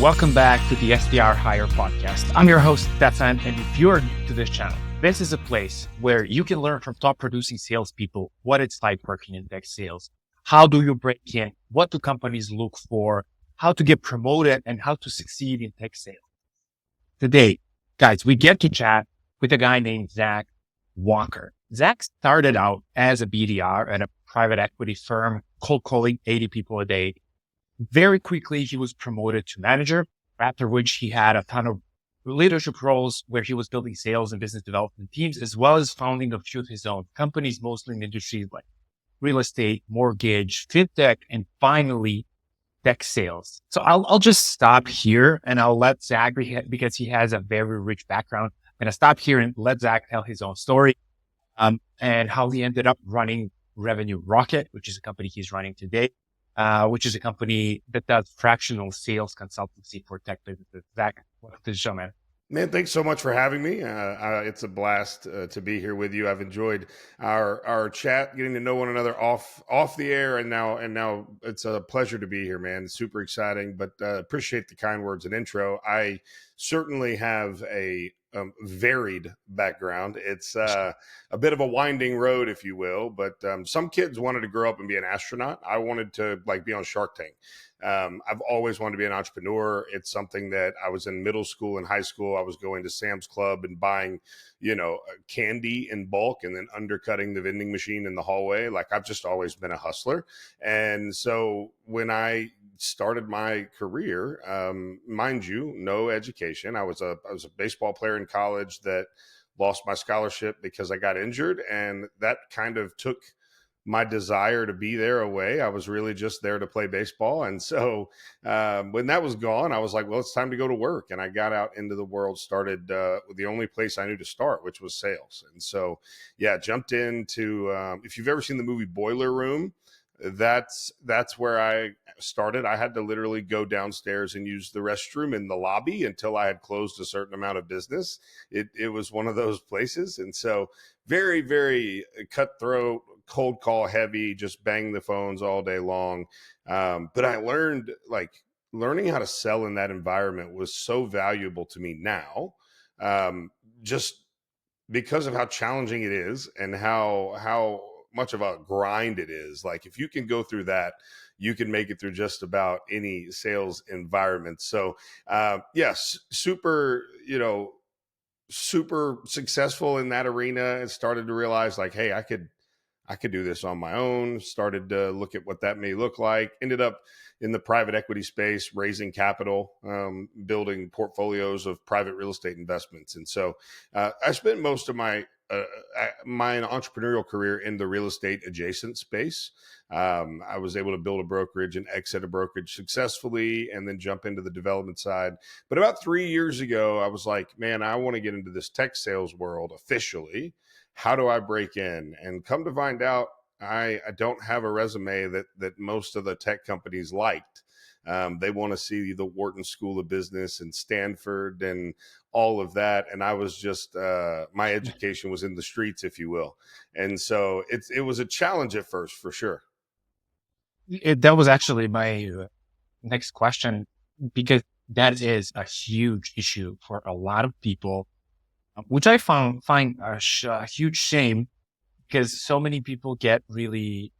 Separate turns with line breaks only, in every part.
welcome back to the SDR Hire podcast. I'm your host, Stefan, and if you're new to this channel, this is a place where you can learn from top producing salespeople what it's like working in tech sales. How do you break in? What do companies look for? How to get promoted and how to succeed in tech sales. Today, guys, we get to chat with a guy named Zach Walker. Zach started out as a BDR at a private equity firm, cold calling 80 people a day. Very quickly, he was promoted to manager, after which he had a ton of leadership roles where he was building sales and business development teams, as well as founding a few of his own companies, mostly in industries like real estate, mortgage, fintech, and finally, tech sales. So I'll just stop here and I'll let Zach, because he has a very rich background, I'm going to stop here and let Zach tell his own story and how he ended up running Revenue Rocket, which is a company he's running today. Which is a company that does fractional sales consultancy for tech businesses. Zach, welcome to the show, man.
Man, thanks so much for having me. It's a blast to be here with you. I've enjoyed our chat, getting to know one another off the air, and now it's a pleasure to be here, man. Super exciting, but appreciate the kind words and intro. I certainly have a varied background. It's a bit of a winding road, if you will, but some kids wanted to grow up and be an astronaut. I wanted to be on Shark Tank. I've always wanted to be an entrepreneur. It's something that I was in middle school and high school. I was going to Sam's Club and buying, candy in bulk and then undercutting the vending machine in the hallway. Like, I've just always been a hustler. And so when I started my career, mind you, no education. I was a baseball player in college that lost my scholarship because I got injured, and that kind of took my desire to be there away. I was really just there to play baseball. And so when that was gone, I was like, well, it's time to go to work. And I got out into the world, started with the only place I knew to start, which was sales. And so, jumped into, if you've ever seen the movie Boiler Room, that's where I started. I had to literally go downstairs and use the restroom in the lobby until I had closed a certain amount of business. It was one of those places. And so very, very cutthroat, cold call heavy, just bang the phones all day long. But I learned, learning how to sell in that environment was so valuable to me now, just because of how challenging it is and how much of a grind it is. Like, if you can go through that, you can make it through just about any sales environment. So yes, super successful in that arena, and started to realize, like, hey, I could do this on my own. Started to look at what that may look like. Ended up in the private equity space, raising capital, building portfolios of private real estate investments. And so I spent most of my entrepreneurial career in the real estate adjacent space. I was able to build a brokerage and exit a brokerage successfully, and then jump into the development side. But about 3 years ago, I was like, man, I want to get into this tech sales world officially. How do I break in? And come to find out, I don't have a resume that most of the tech companies liked. They want to see the Wharton School of Business and Stanford and all of that. And I was just, my education was in the streets, if you will. And so it was a challenge at first, for sure.
That was actually my next question, because that is a huge issue for a lot of people, which I find a huge shame, because so many people get really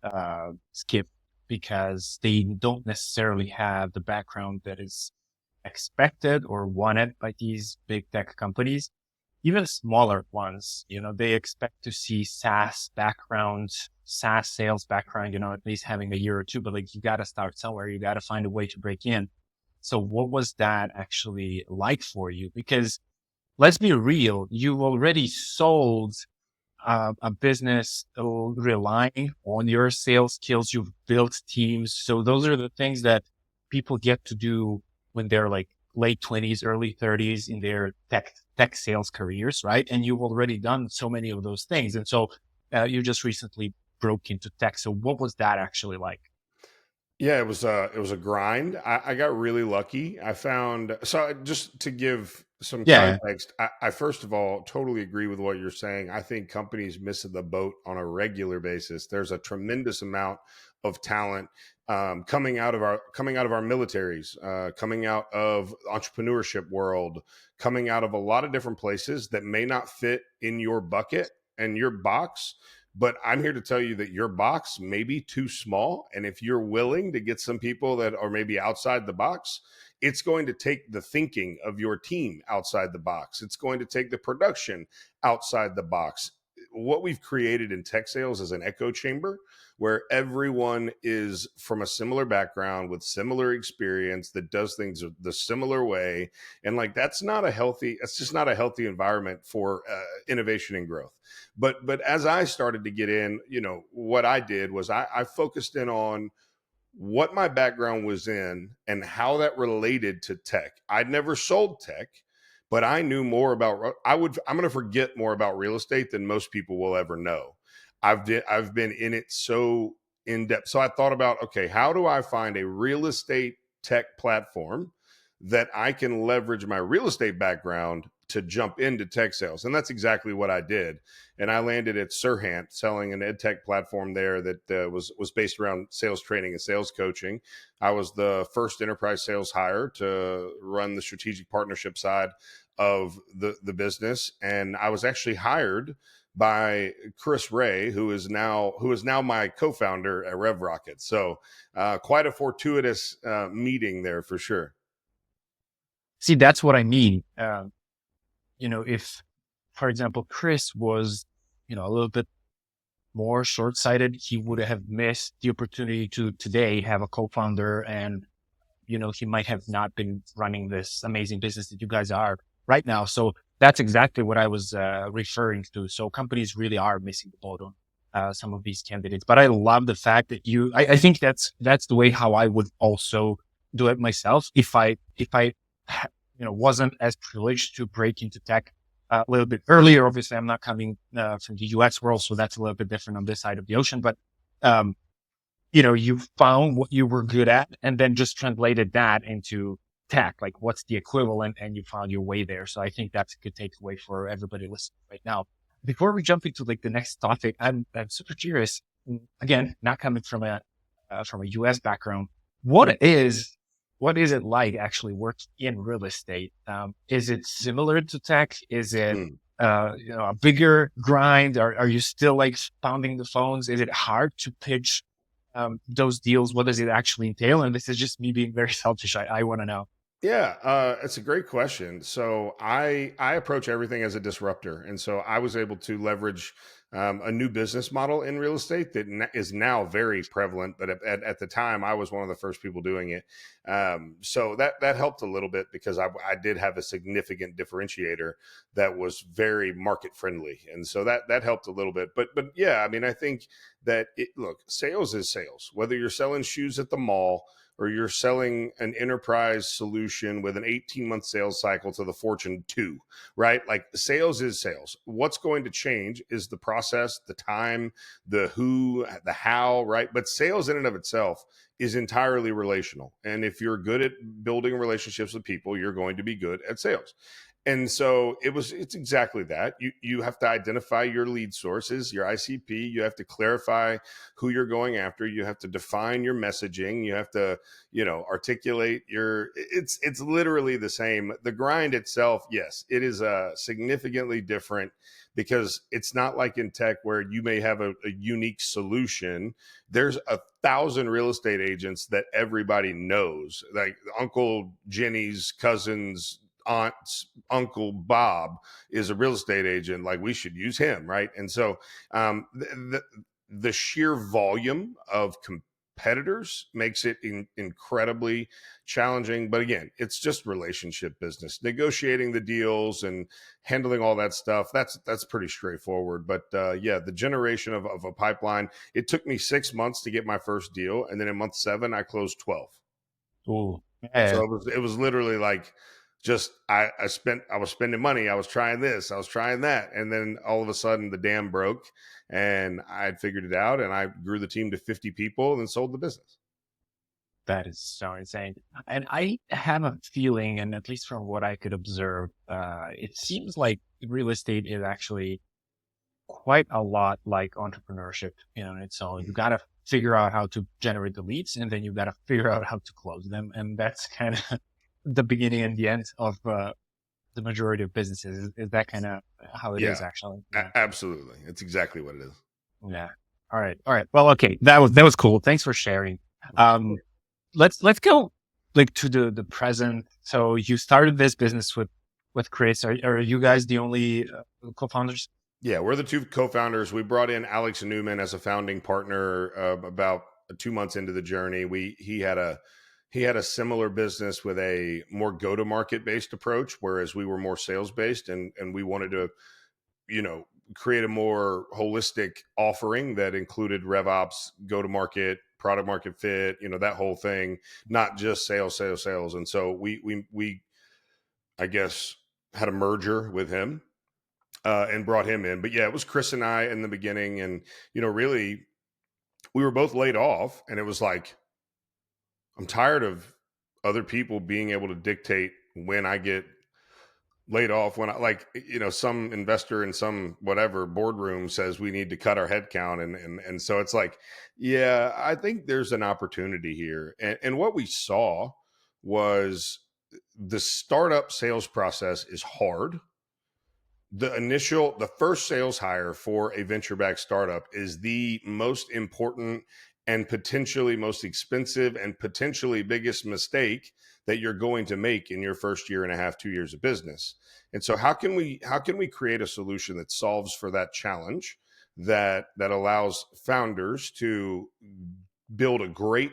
skipped because they don't necessarily have the background that is expected or wanted by these big tech companies. Even smaller ones, they expect to see SaaS backgrounds, SaaS sales background, at least having a year or two, but you got to start somewhere. You got to find a way to break in. So what was that actually like for you? Because let's be real, you already sold a business relying on your sales skills. You've built teams. So those are the things that people get to do when they're like late 20s, early 30s in their tech sales careers, right? And you've already done so many of those things. And so you just recently broke into tech. So what was that actually like?
Yeah, it was a grind. I got really lucky. I found, so just to give some
Yeah.
context, I first of all totally agree with what you're saying. I think companies miss the boat on a regular basis. There's a tremendous amount of talent coming out of our militaries, coming out of entrepreneurship world, coming out of a lot of different places that may not fit in your bucket and your box. But I'm here to tell you that your box may be too small. And if you're willing to get some people that are maybe outside the box, it's going to take the thinking of your team outside the box. It's going to take the production outside the box. What we've created in tech sales is an echo chamber where everyone is from a similar background with similar experience that does things the similar way. And like, that's just not a healthy environment for innovation and growth. But as I started to get in, what I did was I focused in on what my background was in and how that related to tech. I'd never sold tech, but I knew more about I'm going to forget more about real estate than most people will ever know. I've been in it so in depth. So I thought about, okay, how do I find a real estate tech platform that I can leverage my real estate background to jump into tech sales? And that's exactly what I did. And I landed at Serhant, selling an ed tech platform there that was based around sales training and sales coaching. I was the first enterprise sales hire to run the strategic partnership side of the business, and I was actually hired by Chris Ray, who is now my co-founder at RevRocket. So quite a fortuitous meeting there for sure.
See, that's what I mean. If, for example, Chris was, a little bit more short-sighted, he would have missed the opportunity to today have a co-founder, and, he might have not been running this amazing business that you guys are right now. So that's exactly what I was referring to. So companies really are missing the boat on some of these candidates. But I love the fact that I think that's the way how I would also do it myself if I wasn't as privileged to break into tech a little bit earlier. Obviously, I'm not coming from the US world, so that's a little bit different on this side of the ocean. But you found what you were good at and then just translated that into tech, like what's the equivalent, and you found your way there. So I think that's a good takeaway for everybody listening right now. Before we jump into like the next topic, I'm super curious. Again, not coming from a US background, what is it like actually working in real estate? Is it similar to tech? Is it a bigger grind? Are you still like pounding the phones? Is it hard to pitch those deals? What does it actually entail? And this is just me being very selfish. I want to know.
Yeah, it's a great question. So I approach everything as a disruptor, and so I was able to leverage a new business model in real estate that is now very prevalent. But at the time, I was one of the first people doing it. So that helped a little bit because I did have a significant differentiator that was very market friendly, and so that helped a little bit. But yeah, I mean, I think that look, sales is sales. Whether you're selling shoes at the mall or you're selling an enterprise solution with an 18-month sales cycle to the Fortune 2, right? Like, sales is sales. What's going to change is the process, the time, the who, the how, right? But sales in and of itself is entirely relational. And if you're good at building relationships with people, you're going to be good at sales. And so it's exactly that. You have to identify your lead sources, your ICP. You have to clarify who you're going after. You have to define your messaging. You have to, articulate it's literally the same. The grind itself, yes, it is significantly different because it's not like in tech where you may have a unique solution. There's 1,000 real estate agents that everybody knows, like Uncle Jenny's cousins, aunt's uncle Bob is a real estate agent. Like, we should use him, right? And so the sheer volume of competitors makes it incredibly challenging. But again, it's just relationship business, negotiating the deals and handling all that stuff. That's pretty straightforward. But yeah, the generation of a pipeline, it took me 6 months to get my first deal, and then in month 7 I closed 12.
Oh,
So
yeah,
it was literally like, just I was spending money, I was trying this, I was trying that, and then all of a sudden the dam broke, and I had figured it out, and I grew the team to 50 people and then sold the business.
that is so insane. And I have a feeling, and at least from what I could observe, it seems like real estate is actually quite a lot like entrepreneurship, in its own. You got to figure out how to generate the leads, and then you got to figure out how to close them. And that's kind of the beginning and the end of the majority of businesses. Is that kind of how it is
Yeah,
actually? Yeah.
absolutely. It's exactly what it is.
Yeah. All right. All right. Well, okay. That was cool. Thanks for sharing. Um, let's go like to the present. So you started this business with Chris. Are you guys the only co-founders?
Yeah, we're the two co-founders. We brought in Alex Newman as a founding partner about 2 months into the journey. He had a similar business with a more go-to-market based approach, whereas we were more sales based, and we wanted to, create a more holistic offering that included RevOps, go-to-market, product market fit, that whole thing, not just sales. And so we I guess had a merger with him and brought him in. But yeah, it was Chris and I in the beginning, and really, we were both laid off, and it was like, I'm tired of other people being able to dictate when I get laid off. When I some investor in some whatever boardroom says we need to cut our headcount, and so it's like, yeah, I think there's an opportunity here, and what we saw was the startup sales process is hard. The first sales hire for a venture backed startup is the most important and potentially most expensive and potentially biggest mistake that you're going to make in your first year and a half, 2 years of business. And so how can we create a solution that solves for that challenge, that allows founders to build a great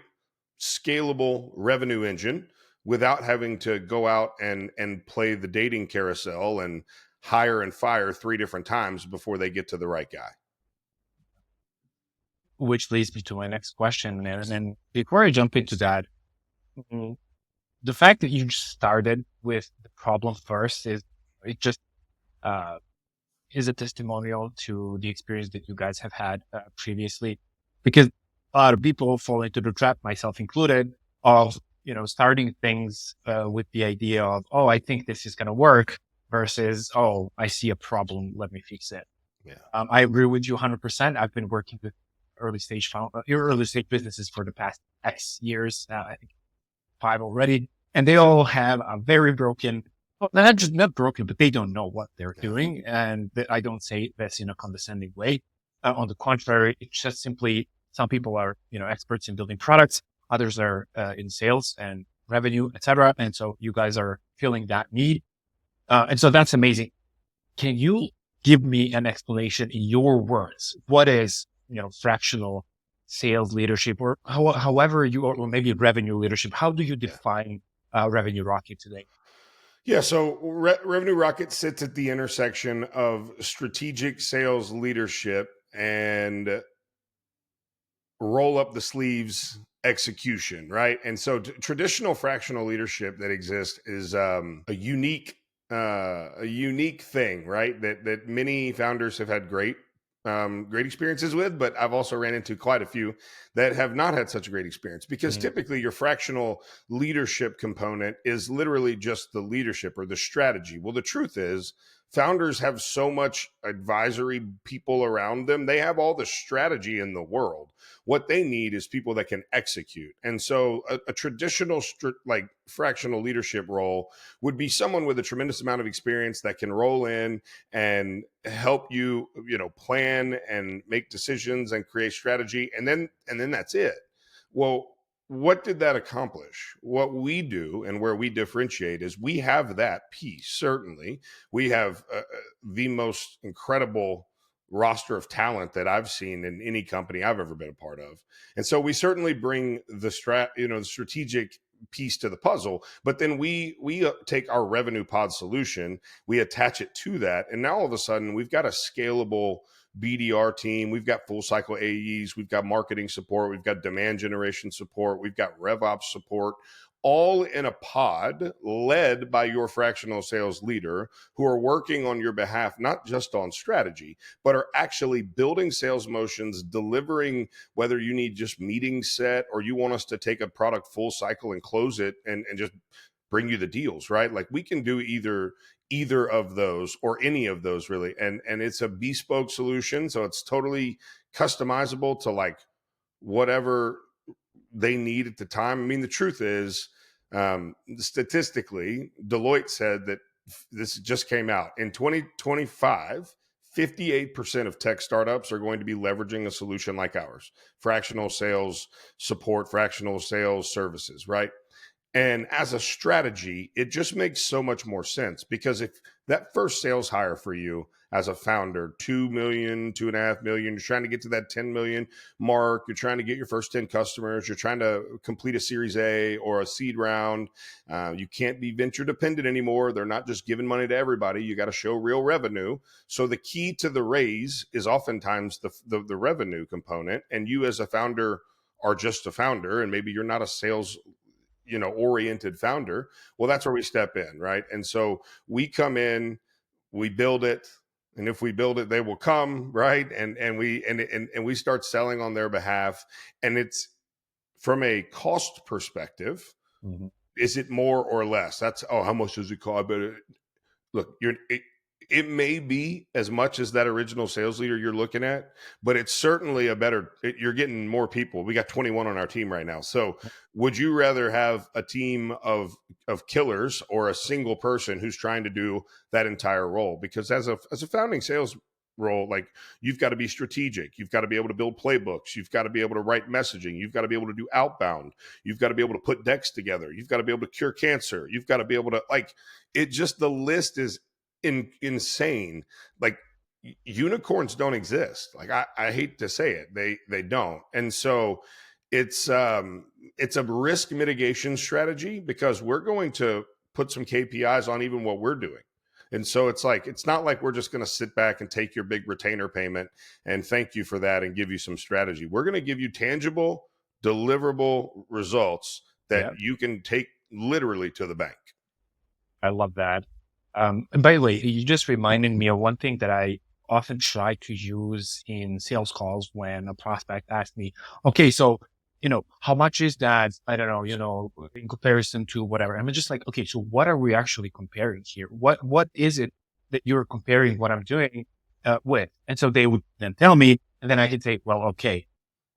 scalable revenue engine without having to go out and play the dating carousel and hire and fire 3 different times before they get to the right guy.
Which leads me to my next question. And then before I jump into that, mm, the fact that you just started with the problem first it just uh, is a testimonial to the experience that you guys have had previously, because a lot of people fall into the trap, myself included, of starting things with the idea of, oh, I think this is going to work, versus, oh, I see a problem, let me fix it.
Yeah.
I agree with you 100%. I've been working with early stage businesses for the past X years. I think 5 already, and they all have a very broken. Well, not broken, but they don't know what they're
Yeah.
doing. And I don't say this in a condescending way. On the contrary, it's just simply some people are, experts in building products. Others are in sales and revenue, etc. And so you guys are filling that need. And so that's amazing. Can you give me an explanation in your words? What is, fractional sales leadership, or however or maybe revenue leadership? How do you
Yeah.
define Revenue Rocket today?
Yeah, so Revenue Rocket sits at the intersection of strategic sales leadership and roll up the sleeves execution, right? And so traditional fractional leadership that exists is a unique thing, right? That many founders have had great experiences with, but I've also ran into quite a few that have not had such a great experience, because
Mhm.
typically your fractional leadership component is literally just the leadership or the strategy. Well, the truth is, founders have so much advisory people around them. They have all the strategy in the world. What they need is people that can execute. And so a traditional like fractional leadership role would be someone with a tremendous amount of experience that can roll in and help you, plan and make decisions and create strategy, and then that's it. Well, what did that accomplish? What we do and where we differentiate is we have that piece. Certainly, we have the most incredible roster of talent that I've seen in any company I've ever been a part of. And so we certainly bring the strategic piece to the puzzle, but then we take our revenue pod solution, we attach it to that, and now all of a sudden we've got a scalable BDR team, we've got full cycle AEs, we've got marketing support, we've got demand generation support, we've got RevOps support, all in a pod led by your fractional sales leader, who are working on your behalf, not just on strategy, but are actually building sales motions, delivering, whether you need just meetings set or you want us to take a product full cycle and close it and just bring you the deals, right? Like, we can do either of those or any of those really. And it's a bespoke solution. So it's totally customizable to like whatever they need at the time. I mean, the truth is, statistically, Deloitte said that this just came out in 2025. 58% of tech startups are going to be leveraging a solution like ours, fractional sales support, fractional sales services, right? And as a strategy, it just makes so much more sense because if that first sales hire for you as a founder, 2 million, 2.5 million, you're trying to get to that 10 million mark, you're trying to get your first 10 customers, you're trying to complete a series A or a seed round. You can't be venture dependent anymore. They're not just giving money to everybody. You got to show real revenue. So the key to the raise is oftentimes the revenue component. And you as a founder are just a founder, and maybe you're not a sales oriented founder. Well, that's where we step in, right? And so we come in, we build it, and if we build it, they will come, right? And we start selling on their behalf. And it's from a cost perspective,
Mhm.
is it more or less? That's, oh, how much does it cost? But look, it may be as much as that original sales leader you're looking at, but it's certainly you're getting more people. We got 21 on our team right now. So would you rather have a team of killers or a single person who's trying to do that entire role? Because as a founding sales role, like, you've got to be strategic, you've got to be able to build playbooks, you've got to be able to write messaging, you've got to be able to do outbound, you've got to be able to put decks together, you've got to be able to cure cancer, you've got to be able to, like, it just, the list is insane. Like, unicorns don't exist. Like, I hate to say it, they don't. And so it's a risk mitigation strategy because we're going to put some KPIs on even what we're doing. And so it's like, it's not like we're just going to sit back and take your big retainer payment and thank you for that and give you some strategy. We're going to give you tangible, deliverable results that
Yeah,
you can take literally to the bank.
I love that. And by the way, you just reminded me of one thing that I often try to use in sales calls when a prospect asks me, okay, so, how much is that? I don't know, in comparison to whatever. I'm just like, okay, so what are we actually comparing here? What is it that you're comparing what I'm doing with? And so they would then tell me, and then I could say, well, okay,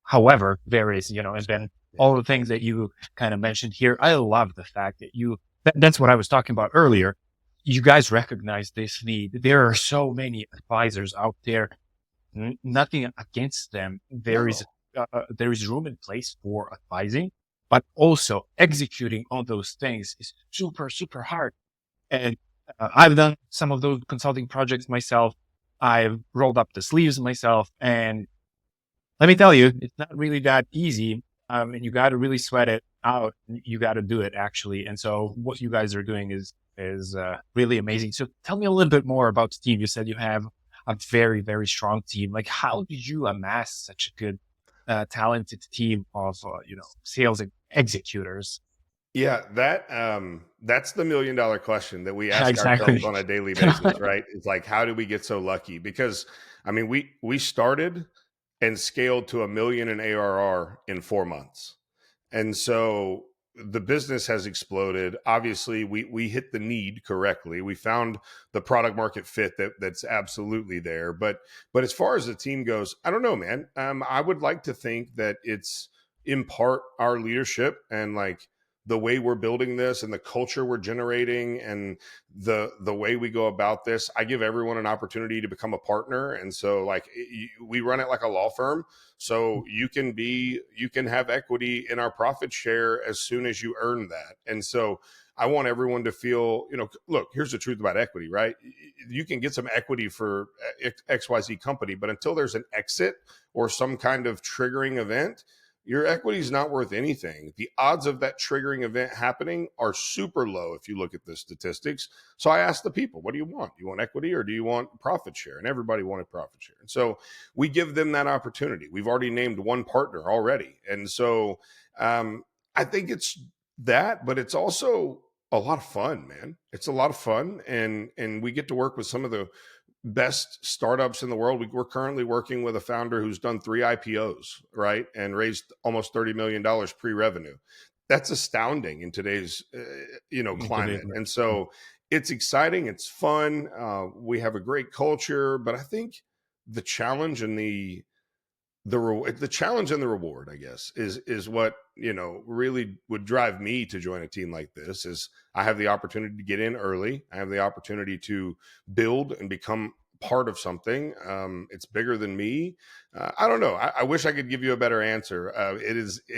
however, there is, and then all the things that you kind of mentioned here. I love the fact that that's what I was talking about earlier. You guys recognize this need. There are so many advisors out there. Nothing against them.
No.
There is room and place for advising, but also executing on those things is super, super hard. And I've done some of those consulting projects myself. I've rolled up the sleeves myself, and let me tell you, it's not really that easy. And you got to really sweat it out. You got to do it actually. And so what you guys are doing is really amazing. So tell me a little bit more about the team. You said you have a very, very strong team. Like, how did you amass such a good, talented team of, sales executors?
Yeah, that's the $1 million question that we
Yeah,
ask ourselves
exactly.
on a daily basis, right? It's like, how did we get so lucky? Because I mean, we started and scaled to 1 million in ARR in 4 months. And so the business has exploded. Obviously, we hit the need correctly. We found the product market fit that's absolutely there. But as far as the team goes, I don't know, man. I would like to think that it's in part our leadership and like the way we're building this and the culture we're generating and the way we go about this. I give everyone an opportunity to become a partner. And so like we run it like a law firm. So you can have equity in our profit share as soon as you earn that. And so I want everyone to feel, look, here's the truth about equity, right? You can get some equity for XYZ company, but until there's an exit or some kind of triggering event, your equity is not worth anything. The odds of that triggering event happening are super low if you look at the statistics. So I asked the people, what do you want? Do you want equity or do you want profit share? And everybody wanted profit share. And so we give them that opportunity. We've already named one partner already. And so I think it's that, but it's also a lot of fun, man. It's a lot of fun. And we get to work with some of the best startups in the world. We're currently working with a founder who's done 3 IPOs, right? And raised almost $30 million pre-revenue. that's astounding in today's
in today's
climate. And
market.
so it's exciting, it's fun. We have a great culture, but I think the challenge and the challenge and the reward, I guess, is what really would drive me to join a team like this. Is I have the opportunity to get in early. I have the opportunity to build and become part of something. It's bigger than me. I don't know. I wish I could give you a better answer. It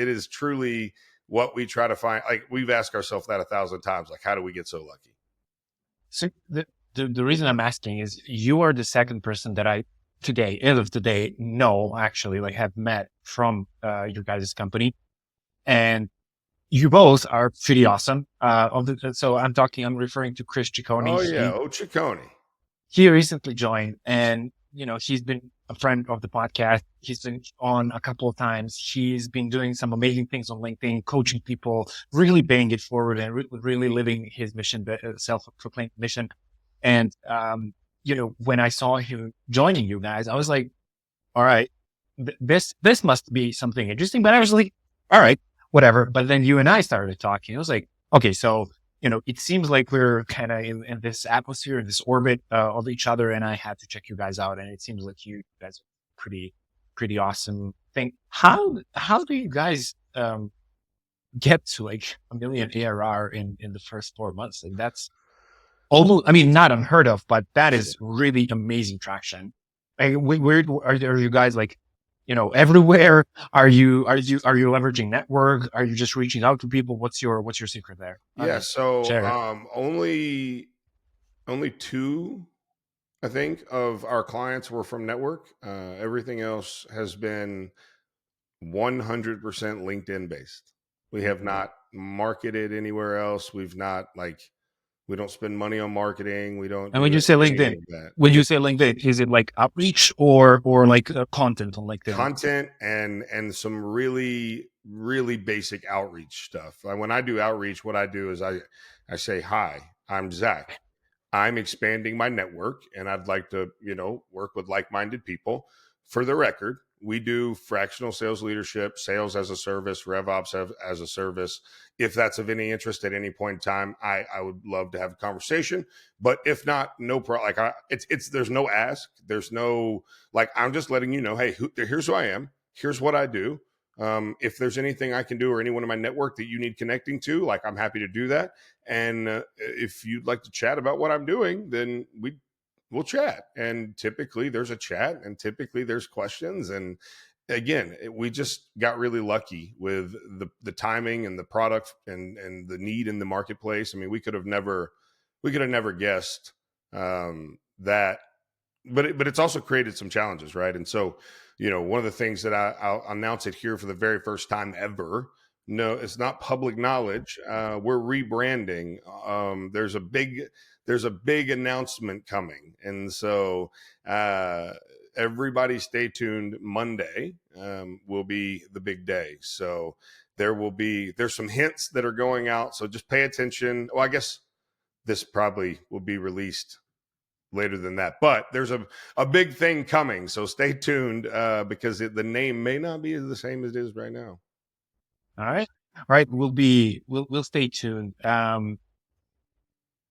is truly what we try to find. Like, we've asked ourselves that 1,000 times. Like, how do we get so lucky?
So the reason I'm asking is you are the second person that I today, as of today, know actually like have met from your guys' company, and you both are pretty awesome. So I'm referring to Chris Ciccone.
Oh yeah,
He
Ciccone.
he recently joined, and he's been a friend of the podcast. He's been on a couple of times. He's been doing some amazing things on LinkedIn, coaching people, really paying it forward, and really living his mission, the self-proclaimed mission. And when I saw him joining you guys, I was like, all right, this must be something interesting. But I was like, all right, whatever. But then you and I started talking. I was like, okay, so it seems like we're kind of in this atmosphere, in this orbit of each other, and I had to check you guys out, and it seems like you guys are pretty awesome thing. How do you guys get to like 1 million ARR in the first 4 months? Like that's almost, I mean, not unheard of, but that is really amazing traction. Like, where are you guys like, everywhere? Are you leveraging network? Are you just reaching out to people? What's your secret there? I
Yeah.
mean,
So
share it.
only two, I think, of our clients were from network. Everything else has been 100% LinkedIn based. We have not marketed anywhere else. We don't spend money on marketing. We don't
And when
do
you say
any
LinkedIn,
of that.
is it like outreach or like content on LinkedIn?
Content and some really really basic outreach stuff. When I do outreach, what I do is I say, hi, I'm Zach. I'm expanding my network and I'd like to, work with like-minded people. For the record, we do fractional sales leadership, sales as a service, RevOps as a service. If that's of any interest at any point in time, I would love to have a conversation. But if not, no problem. Like, there's no ask. There's no, like, I'm just letting you know, hey, here's who I am. Here's what I do. If there's anything I can do or anyone in my network that you need connecting to, like, I'm happy to do that. And if you'd like to chat about what I'm doing, then we'll chat. And typically there's a chat, and typically there's questions. And again, we just got really lucky with the timing and the product and the need in the marketplace. I mean, we could have never guessed that. But it's also created some challenges, right? And so, one of the things that I'll announce it here for the very first time ever. No, it's not public knowledge. We're rebranding. There's a big announcement coming, and so everybody stay tuned. Monday will be the big day. So there's some hints that are going out. So just pay attention. Well, I guess this probably will be released later than that, but there's a big thing coming. So stay tuned because the name may not be the same as it is right now.
All right. All right. We'll stay tuned.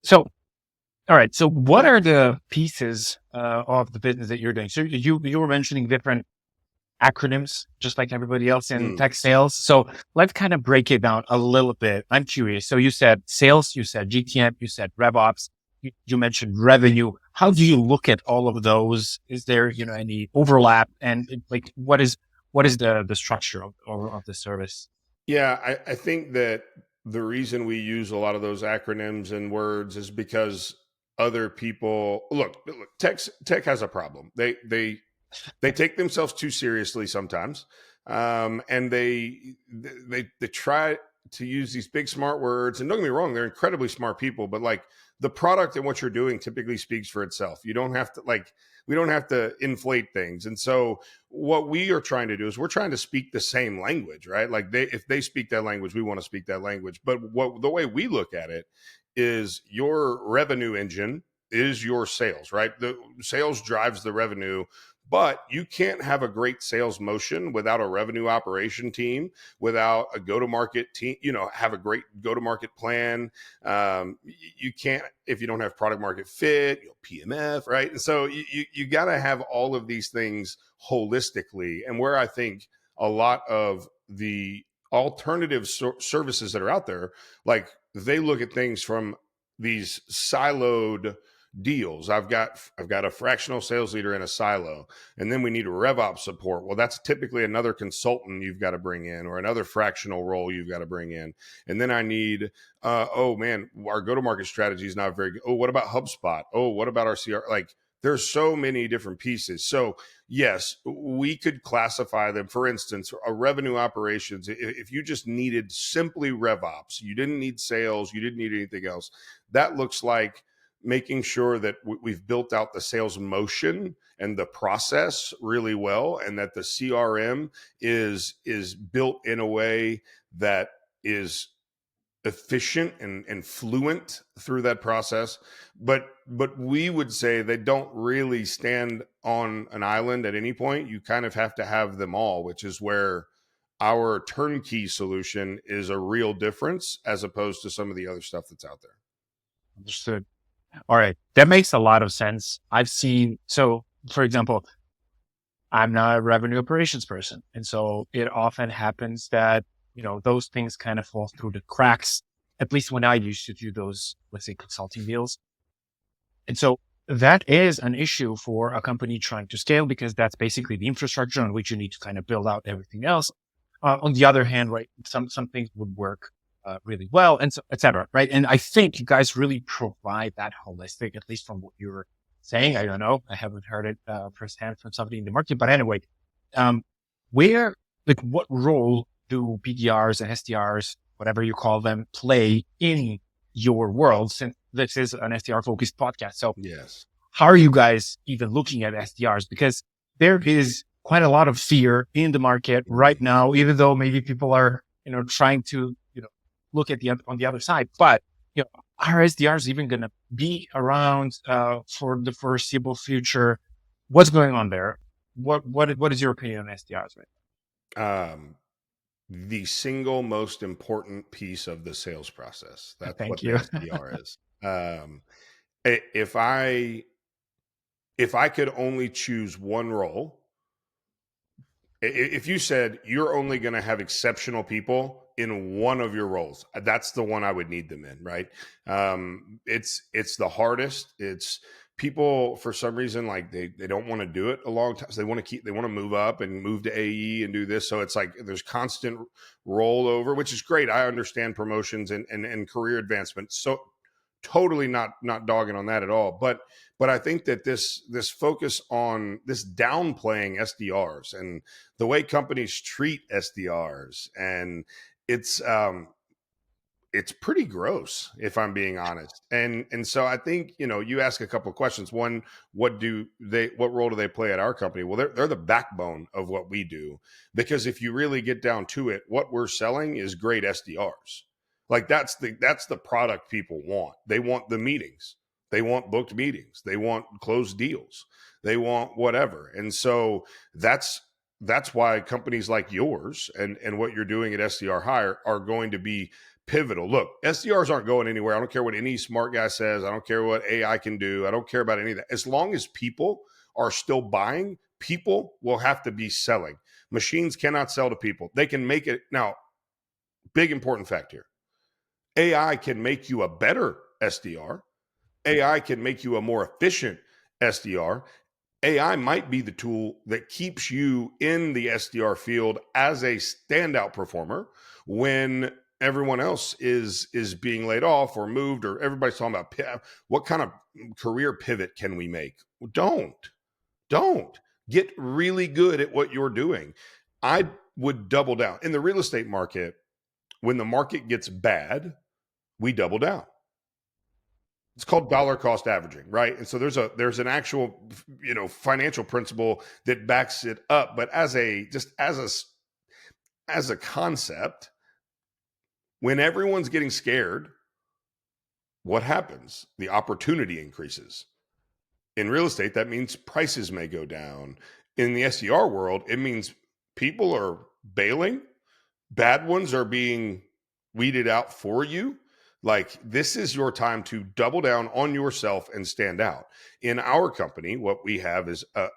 So, all right. So what are the pieces of the business that you're doing? So you were mentioning different acronyms, just like everybody else in
Mm.
tech sales. So let's kind of break it down a little bit. I'm curious. So you said sales, you said GTM, you said RevOps, you mentioned revenue. How do you look at all of those? Is there, any overlap? And like, what is the structure of the service?
Yeah, I think that the reason we use a lot of those acronyms and words is because other people look tech has a problem. They take themselves too seriously sometimes, and they try to use these big smart words. And don't get me wrong, they're incredibly smart people, but like, the product and what you're doing typically speaks for itself. You don't have to we don't have to inflate things. And so what we are trying to do is we're trying to speak the same language, right? Like, if they speak that language, we want to speak that language. But the way we look at it is, your revenue engine is your sales, right? The sales drives the revenue, But you can't have a great sales motion without a revenue operation team, without a go-to-market team, have a great go-to-market plan. You can't, if you don't have product market fit, PMF, right? And so you got to have all of these things holistically. And where I think a lot of the alternative services that are out there, like they look at things from these siloed deals. I've got a fractional sales leader in a silo, and then we need a RevOps support. Well, that's typically another consultant you've got to bring in, or another fractional role you've got to bring in. And then I need, oh man, our go-to-market strategy is not very good. Oh, what about HubSpot? Oh, what about our CR? Like, there's so many different pieces. So yes, we could classify them. For instance, a revenue operations, if you just needed simply RevOps, you didn't need sales, you didn't need anything else. That looks like making sure that we've built out the sales motion and the process really well, and that the CRM is built in a way that is efficient and fluent through that process. But we would say they don't really stand on an island at any point. You kind of have to have them all, which is where our turnkey solution is a real difference as opposed to some of the other stuff that's out there.
Understood. All right. That makes a lot of sense. I've seen, so for example, I'm not a revenue operations person. And so it often happens that, those things kind of fall through the cracks, at least when I used to do those, let's say, consulting deals. And so that is an issue for a company trying to scale, because that's basically the infrastructure on which you need to kind of build out everything else. On the other hand, right, some things would work really well, and so, et cetera, right? And I think you guys really provide that holistic, at least from what you're saying. I don't know. I haven't heard it firsthand from somebody in the market. But anyway, what role do BDRs and SDRs, whatever you call them, play in your world, since this is an SDR focused podcast? So
yes,
how are you guys even looking at SDRs? Because there is quite a lot of fear in the market right now, even though maybe people are, trying to, look at on the other side. But, are SDRs even going to be around for the foreseeable future? What's going on there? What is your opinion on SDRs right
now? The single most important piece of the sales process. That's
Thank
what
you.
the SDR is. If I could only choose one role, if you said you're only going to have exceptional people in one of your roles, that's the one I would need them in, right? It's the hardest. It's people, for some reason, like they don't want to do it a long time. So they want to move up and move to AE and do this. So it's like there's constant rollover, which is great. I understand promotions and career advancement. So totally not dogging on that at all. But I think that this focus on this downplaying SDRs and the way companies treat SDRs, and it's pretty gross, if I'm being honest. And so I think, you ask a couple of questions. One, what role do they play at our company? Well, they're the backbone of what we do, because if you really get down to it, what we're selling is great SDRs. Like that's the product people want. They want the meetings. They want booked meetings. They want closed deals. They want whatever. And so that's why companies like yours and what you're doing at SDR Hire are going to be pivotal. Look, SDRs aren't going anywhere. I don't care what any smart guy says. I don't care what AI can do. I don't care about any of that. As long as people are still buying, people will have to be selling. Machines cannot sell to people. They can make it. Now, big important fact here. AI can make you a better SDR. AI can make you a more efficient SDR. AI might be the tool that keeps you in the SDR field as a standout performer when everyone else is being laid off or moved, or everybody's talking about what kind of career pivot can we make. Don't get really good at what you're doing. I would double down in the real estate market. When the market gets bad, we double down. It's called dollar cost averaging, right? And so there's an actual, financial principle that backs it up. But as a concept, when everyone's getting scared, what happens? The opportunity increases. In real estate, that means prices may go down. In the SDR world, it means people are bailing, bad ones are being weeded out for you. Like, this is your time to double down on yourself and stand out. In our company, what we have is a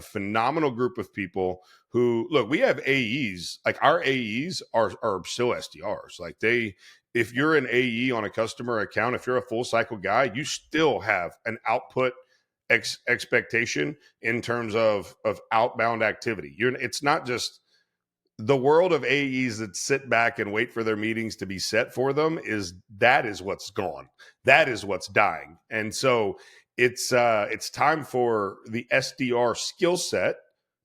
phenomenal group of people who, look, we have AEs. Like, our AEs are still SDRs. Like, if you're an AE on a customer account, if you're a full cycle guy, you still have an output expectation in terms of outbound activity. It's not just the world of AEs that sit back and wait for their meetings to be set for them. That is what's gone. That is what's dying. And so it's time for the SDR skill set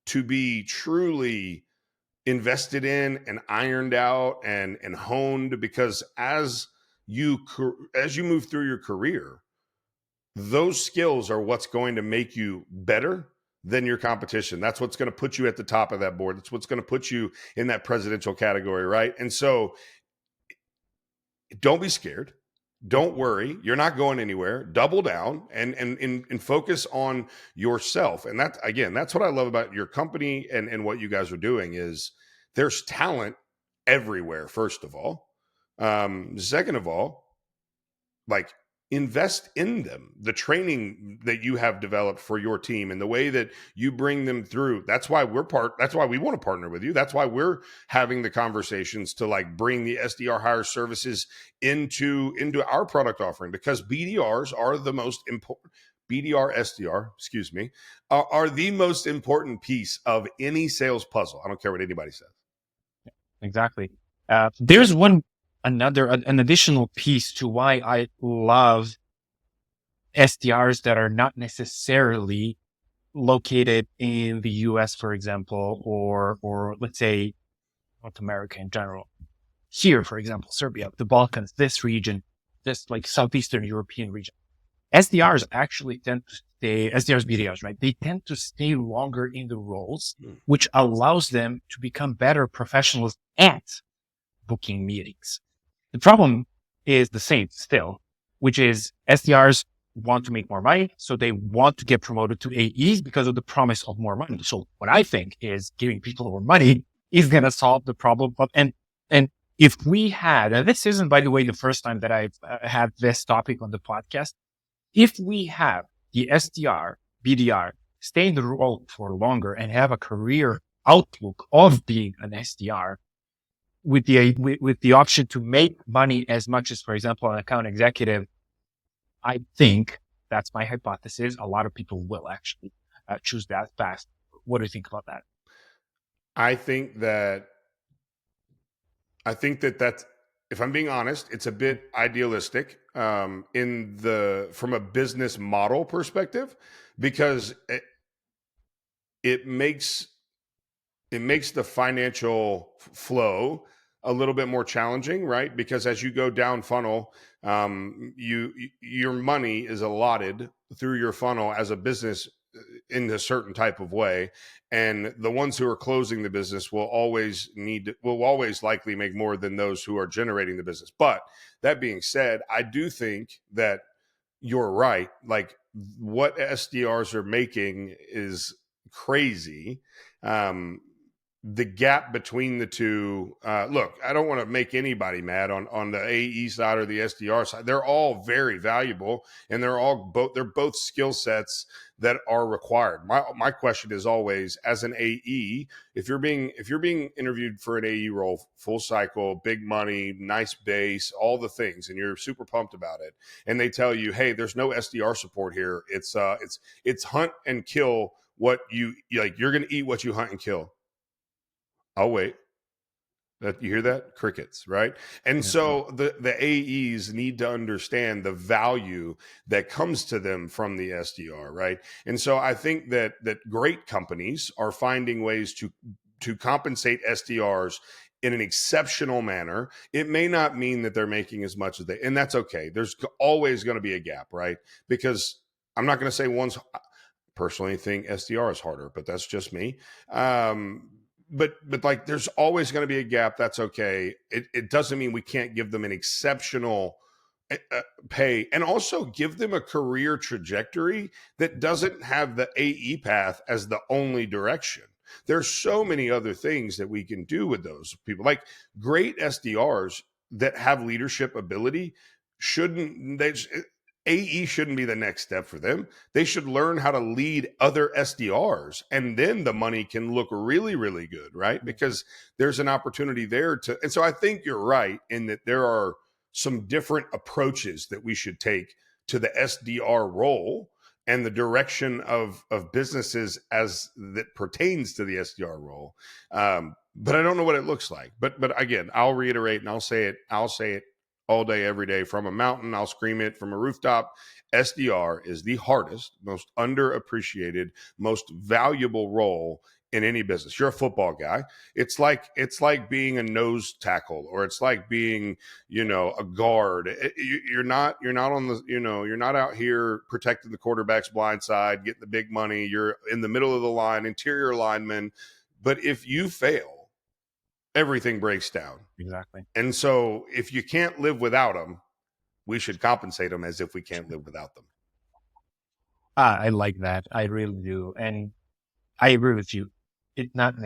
to be truly invested in and ironed out and honed, because as you move through your career, those skills are what's going to make you better than your competition. That's what's going to put you at the top of that board. That's what's going to put you in that presidential category, right? And so don't be scared. Don't worry. You're not going anywhere. Double down and focus on yourself. And that, again, that's what I love about your company and what you guys are doing is there's talent everywhere, first of all. Second of all, like, invest in them, the training that you have developed for your team and the way that you bring them through. That's why that's why we want to partner with you. That's why we're having the conversations to, like, bring the SDR hire services into our product offering, because BDRs are the most important. BDR, SDR, excuse me, are the most important piece of any sales puzzle. I don't care what anybody says.
Exactly. There's an additional piece to why I love SDRs that are not necessarily located in the US, for example, or let's say North America in general. Here, for example, Serbia, the Balkans, this region, this like Southeastern European region. SDRs actually tend to stay, SDRs, BDRs, right? They tend to stay longer in the roles, which allows them to become better professionals at booking meetings. The problem is the same still, which is SDRs want to make more money. So they want to get promoted to AEs because of the promise of more money. So what I think is giving people more money is going to solve the problem. And if we had, and this isn't, by the way, the first time that I've had this topic on the podcast, if we have the SDR, BDR stay in the role for longer and have a career outlook of being an SDR, with the option to make money as much as, for example, an account executive, I think that's my hypothesis. A lot of people will actually choose that path. What do you think about that?
I think that that's, if I'm being honest, it's a bit idealistic from a business model perspective, because it makes the financial flow a little bit more challenging, right? Because as you go down funnel, your money is allotted through your funnel as a business in a certain type of way, and the ones who are closing the business will always likely make more than those who are generating the business. But that being said, I do think that you're right. Like, what SDRs are making is crazy. The gap between the two, look, I don't want to make anybody mad on the AE side or the SDR side. They're all very valuable, and they're both skill sets that are required. My question is always, as an AE, if you're being interviewed for an AE role, full cycle, big money, nice base, all the things, and you're super pumped about it, and they tell you, hey, there's no SDR support here. It's hunt and kill what you like. You're going to eat what you hunt and kill. I'll wait. You hear that? Crickets, right? And so the AEs need to understand the value that comes to them from the SDR, right? And so I think that great companies are finding ways to compensate SDRs in an exceptional manner. It may not mean that they're making as much as and that's okay. There's always going to be a gap, right? Because I'm not going to say personally think SDR is harder, but that's just me. But like, there's always going to be a gap. That's okay. It doesn't mean we can't give them an exceptional pay, and also give them a career trajectory that doesn't have the AE path as the only direction. There's so many other things that we can do with those people. Like great SDRs that have leadership ability shouldn't they AE shouldn't be the next step for them. They should learn how to lead other SDRs, and then the money can look really, really good, right? Because there's an opportunity there to. And so I think you're right in that there are some different approaches that we should take to the SDR role and the direction of businesses as that pertains to the SDR role. But I don't know what it looks like. But again, I'll reiterate and I'll say it. I'll say it all day, every day from a mountain. I'll scream it from a rooftop. SDR is the hardest, most underappreciated, most valuable role in any business. You're a football guy. It's like being a nose tackle, or it's like being, a guard. You're not on the, you're not out here protecting the quarterback's blind side, getting the big money. You're in the middle of the line, interior lineman. But if you fail, everything breaks down.
Exactly.
And so if you can't live without them, we should compensate them as if we can't live without them.
I like that. I really do. And I agree with you. It doesn't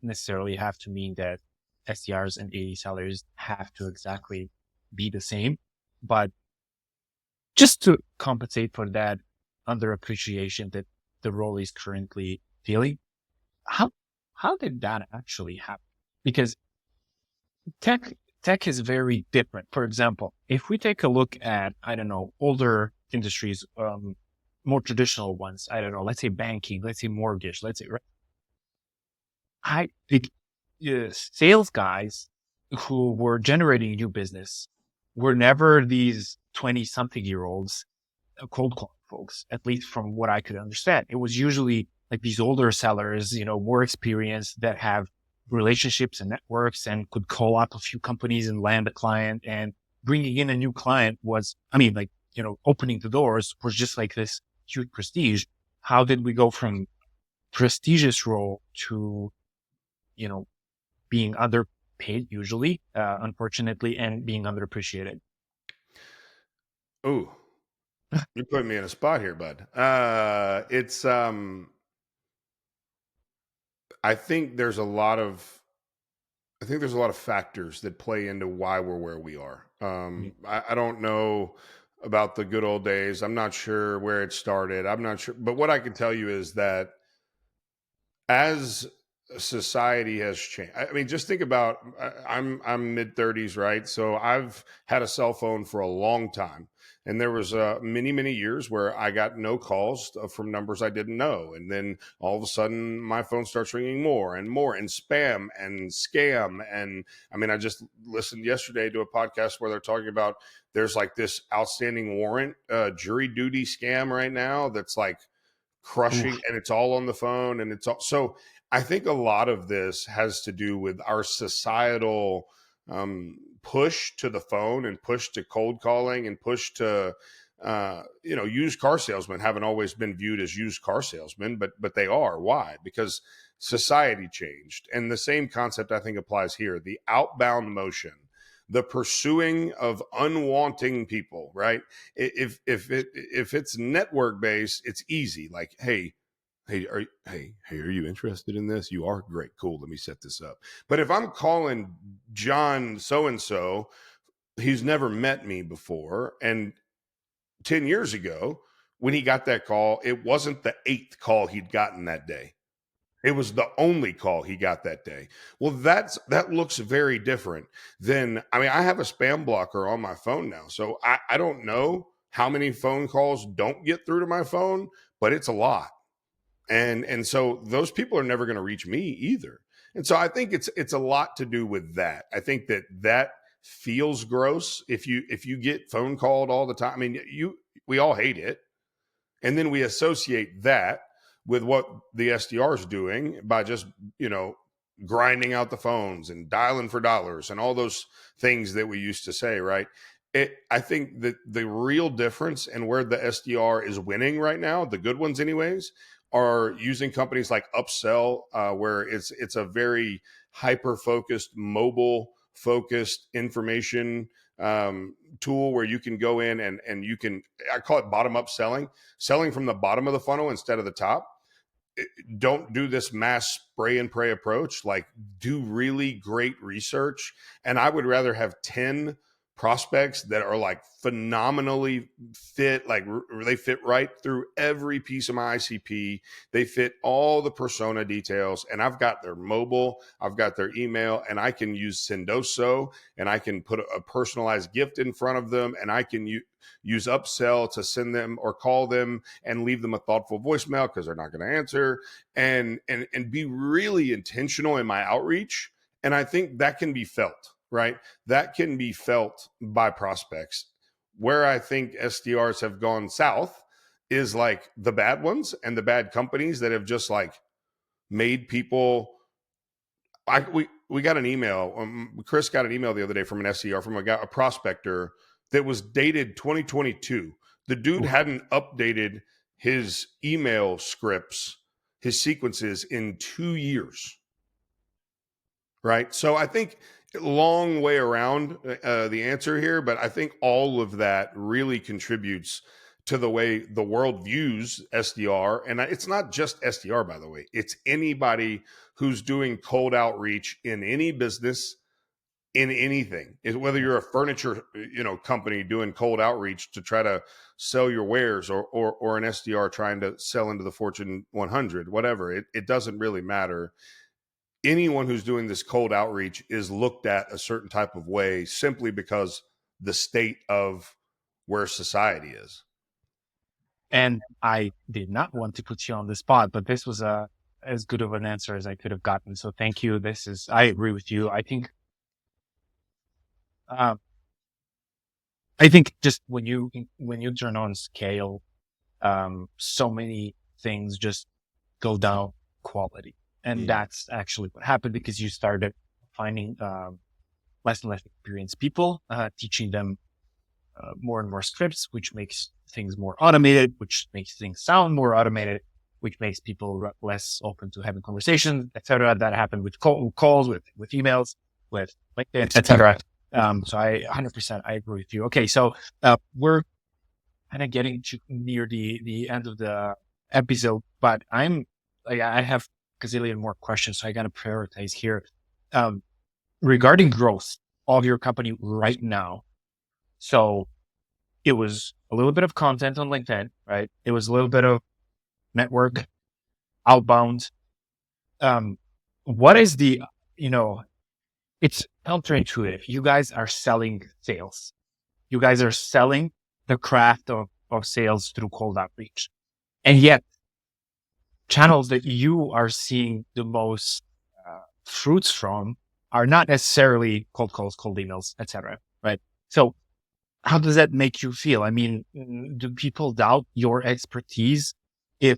necessarily have to mean that SDRs and AE sellers have to exactly be the same, but just to compensate for that underappreciation that the role is currently feeling, how did that actually happen? Because tech is very different. For example, if we take a look at, I don't know, older industries, more traditional ones, I don't know, let's say banking, let's say mortgage, let's say, right? Sales guys who were generating new business were never these 20-something-year-olds, cold calling folks, at least from what I could understand. It was usually like these older sellers, more experienced, that have relationships and networks and could call up a few companies and land a client. And bringing in a new client was, opening the doors was just like this huge prestige. How did we go from prestigious role to, being underpaid usually, unfortunately, and being underappreciated?
Ooh, you're putting me in a spot here, bud. It's I think there's a lot of factors that play into why we're where we are.
Mm.
I don't know about the good old days. I'm not sure where it started. I'm not sure, but what I can tell you is that as society has changed, I mean, just think about, I'm mid 30s, right? So I've had a cell phone for a long time, and there was many years where I got no calls from numbers I didn't know, and then all of a sudden my phone starts ringing more and more, and spam and scam. And I mean, I just listened yesterday to a podcast where they're talking about there's like this outstanding warrant jury duty scam right now that's like crushing,
Oof.
and it's all on the phone, and it's all. So I think a lot of this has to do with our societal push to the phone, and push to cold calling, and push to used car salesmen haven't always been viewed as used car salesmen, but they are. Why? Because society changed. And the same concept I think applies here. The outbound motion, the pursuing of unwanting people, right? If it's network based, it's easy. Like, hey, are you interested in this? You are? Great, cool. Let me set this up. But if I'm calling John so and so, he's never met me before, and 10 years ago, when he got that call, it wasn't the eighth call he'd gotten that day. It was the only call he got that day. Well, that looks very different than, I mean, I have a spam blocker on my phone now. So I don't know how many phone calls don't get through to my phone, but it's a lot. And so those people are never going to reach me either. And so I think it's a lot to do with that. I think that feels gross if you get phone called all the time. I mean, we all hate it. And then we associate that with what the SDR is doing by just, grinding out the phones and dialing for dollars and all those things that we used to say, right? I think that the real difference and where the SDR is winning right now, the good ones anyways, are using companies like Upsell, where it's a very hyper focused mobile focused information tool where you can go in and you can, I call it bottom up selling from the bottom of the funnel instead of the top. Don't do this mass spray and pray approach. Like, do really great research. And I would rather have 10 prospects that are like phenomenally fit, like they fit right through every piece of my ICP. They fit all the persona details, and I've got their mobile, I've got their email, and I can use Sendoso, and I can put a personalized gift in front of them, and I can use upsell to send them or call them and leave them a thoughtful voicemail because they're not going to answer, and be really intentional in my outreach. And I think that can be felt, right? That can be felt by prospects. Where I think SDRs have gone south is like the bad ones and the bad companies that have just like made people. We got an email. Chris got an email the other day from an SDR, from a prospector that was dated 2022. The dude hadn't updated his email scripts, his sequences in 2 years. Right. So I think long way around the answer here, but I think all of that really contributes to the way the world views SDR. And it's not just SDR, by the way. It's anybody who's doing cold outreach in any business, in anything. Whether you're a furniture, company doing cold outreach to try to sell your wares, or an SDR trying to sell into the Fortune 100, whatever, it doesn't really matter. Anyone who's doing this cold outreach is looked at a certain type of way simply because the state of where society is.
And I did not want to put you on the spot, but this was as good of an answer as I could have gotten. So thank you. I agree with you. I think just when you turn on scale, so many things just go down quality. And that's actually what happened, because you started finding less and less experienced people, teaching them more and more scripts, which makes things more automated, which makes things sound more automated, which makes people less open to having conversations, etc. That happened with calls, with emails, with LinkedIn, etc. So I 100% I agree with you. Okay, so we're kind of getting near the end of the episode, but I have a gazillion more questions, so I got to prioritize here. Regarding growth of your company right now. So it was a little bit of content on LinkedIn, right? It was a little bit of network, outbound. What is it's counterintuitive. You guys are selling sales. You guys are selling the craft of sales through cold outreach. And yet channels that you are seeing the most fruits from are not necessarily cold calls, cold emails, etc. Right? So how does that make you feel? I mean, do people doubt your expertise if,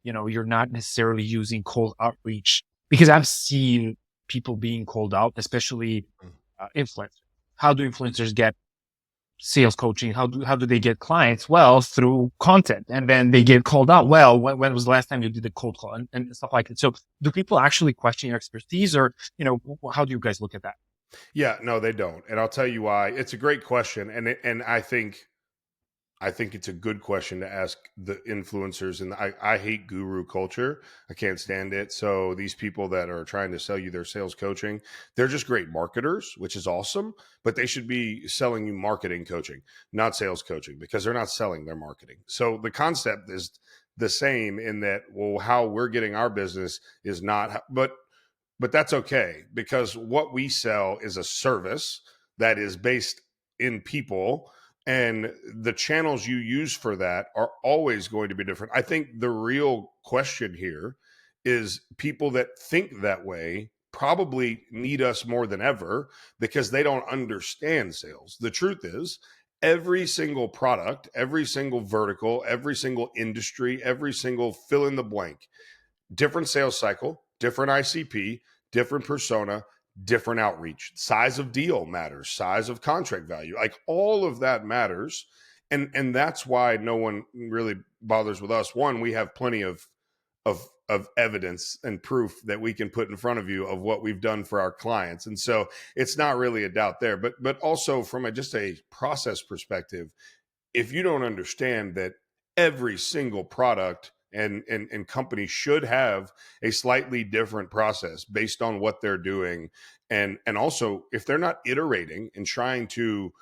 you're not necessarily using cold outreach? Because I've seen people being called out, especially influencers. How do influencers get sales coaching? How do they get clients? Well, through content, and then they get called out. Well, when was the last time you did a cold call, and stuff like that? So do people actually question your expertise, or, how do you guys look at that?
Yeah, no, they don't. And I'll tell you why. It's a great question. And I think it's a good question to ask the influencers. And I hate guru culture. I can't stand it. So these people that are trying to sell you their sales coaching, they're just great marketers, which is awesome, but they should be selling you marketing coaching, not sales coaching, because they're not selling their marketing. So the concept is the same in that, well, how we're getting our business is not, but that's okay, because what we sell is a service that is based in people, and the channels you use for that are always going to be different. I think the real question here is people that think that way probably need us more than ever because they don't understand sales. The truth is, every single product, every single vertical, every single industry, every single fill in the blank, different sales cycle, different ICP, different persona, different outreach. Size of deal matters, size of contract value, like all of that matters. And that's why no one really bothers with us. One, we have plenty of of evidence and proof that we can put in front of you of what we've done for our clients. And so it's not really a doubt there, but also from just a process perspective, if you don't understand that every single product and company should have a slightly different process based on what they're doing, and also if they're not iterating and trying to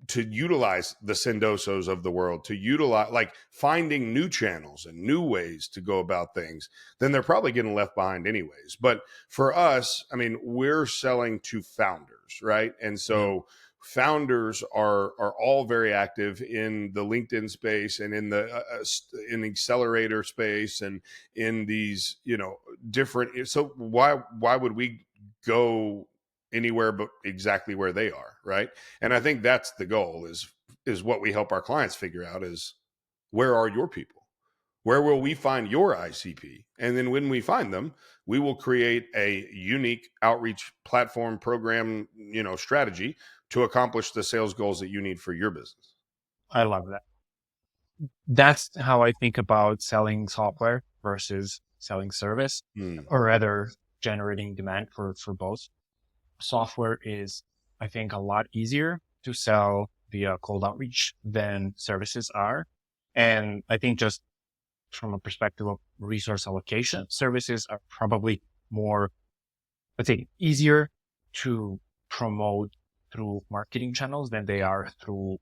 to utilize the Sendosos of the world, to utilize like finding new channels and new ways to go about things, then they're probably getting left behind anyways. But for us, I mean, we're selling to founders, right? And
Yeah,
so founders are all very active in the LinkedIn space and in the in the accelerator space and in these different. So why would we go anywhere but exactly where they are, right? And I think that's the goal is what we help our clients figure out is where are your people? Where will we find your ICP? And then when we find them, we will create a unique outreach platform program, strategy to accomplish the sales goals that you need for your business.
I love that. That's how I think about selling software versus selling service,
Hmm.
or rather generating demand for both. Software is, I think, a lot easier to sell via cold outreach than services are. And I think just from a perspective of resource allocation, services are probably more, let's say, easier to promote through marketing channels than they are through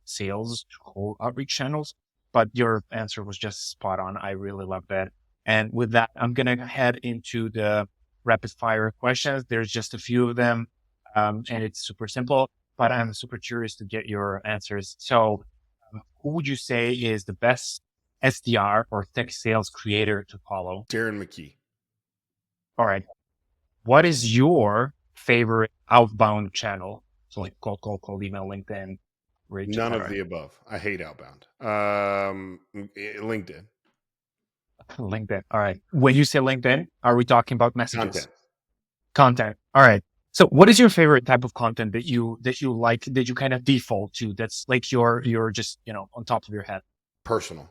sales cold outreach channels. But your answer was just spot on. I really love that. And with that, I'm going to head into the rapid fire questions. There's just a few of them, and it's super simple, but I'm super curious to get your answers. So who would you say is the best SDR or tech sales creator to follow?
Darren McKee.
All right. What is your favorite outbound channel? So like cold, email, LinkedIn, reach,
None of
etc.
the above. I hate outbound. LinkedIn
LinkedIn. All right. When you say LinkedIn, are we talking about messages?
content.
Content. All right. So what is your favorite type of content that you like, that you kind of default to? That's like your just, on top of your head.
Personal.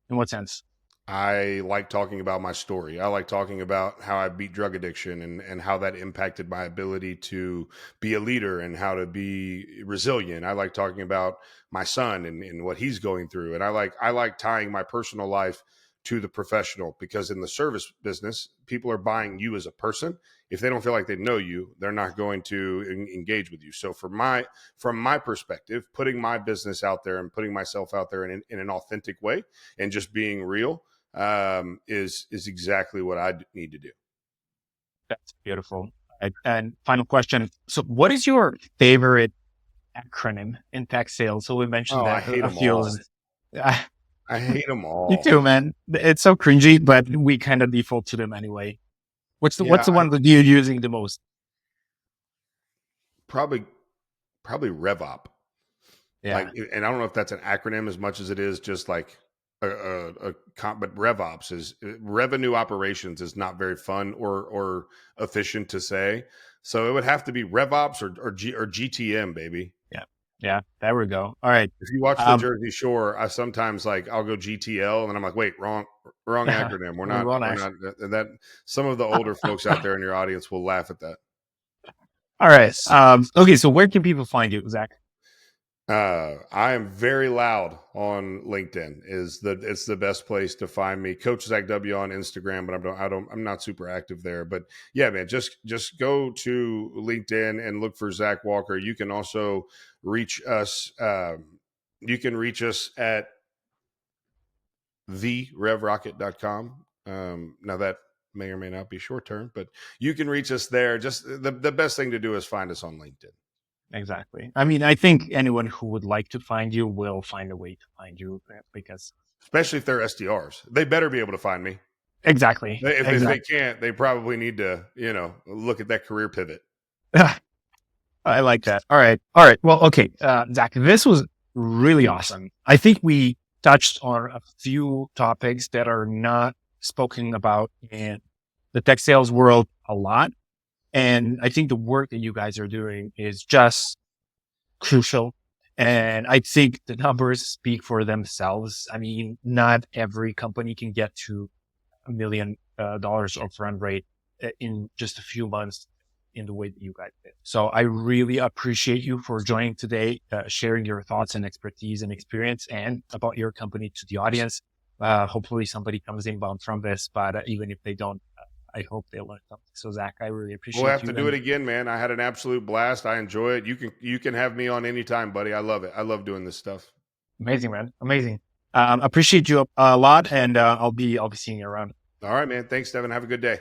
In what sense?
I like talking about my story. I like talking about how I beat drug addiction and how that impacted my ability to be a leader and how to be resilient. I like talking about my son and what he's going through. And I like tying my personal life to the professional because in the service business, people are buying you as a person. If they don't feel like they know you, they're not going to engage with you. So from my perspective, putting my business out there and putting myself out there in an authentic way and just being real is exactly what I need to do.
That's beautiful. Right. And final question. So what is your favorite acronym in tech sales? So we mentioned
Oh, I
that
hate
a
them
few.
all. I hate them
You
all.
too, man. It's so cringy, but we kind of default to them anyway. What's
Yeah,
the one that you're using the most?
probably probably RevOp.
Yeah.
Like, and I don't know if that's an acronym as much as it is just like but RevOps is revenue operations is not very fun or efficient to say. So it would have to be RevOps or GTM, baby.
Yeah. Yeah. There we go. All right.
If you watch the
Um,
Jersey Shore, I sometimes I'll go GTL and then I'm like, wait, wrong acronym. We're not that. Some of the older folks out there in your audience will laugh at that.
all right. Okay. So where can people find you, Zach?
I am very loud on LinkedIn. It's the best place to find me. Coach Zach W on Instagram, but I'm not super active there. But yeah, man, just go to LinkedIn and look for Zach Walker. You can also reach us. You can reach us at therevrocket.com. Now that may or may not be short term, but you can reach us there. Just the best thing to do is find us on LinkedIn.
Exactly. I mean, I think anyone who would like to find you will find a way to find you because
Especially if they're SDRs. They better be able to find me.
exactly.
If they
Exactly.
can't, they probably need to, look at that career pivot.
I like that. All right. All right. Well, okay. Zach, this was really awesome. I think we touched on a few topics that are not spoken about in the tech sales world a lot. And I think the work that you guys are doing is just crucial And I think the numbers speak for themselves. I mean, not every company can get to $1 million of run rate in just a few months in the way that you guys did. So I really appreciate you for joining today, sharing your thoughts and expertise and experience and about your company to the audience. Hopefully somebody comes inbound from this, but even if they don't, I hope they learn something. So Zach, I really
We'll
appreciate
have to
you
do it
and
again, man. I had an absolute blast. I enjoy it. You can have me on anytime, buddy. I love it. I love doing this stuff.
amazing, man. Amazing. Appreciate you a lot and I'll be seeing you around.
All right, man. Thanks, Devin. Have a good day.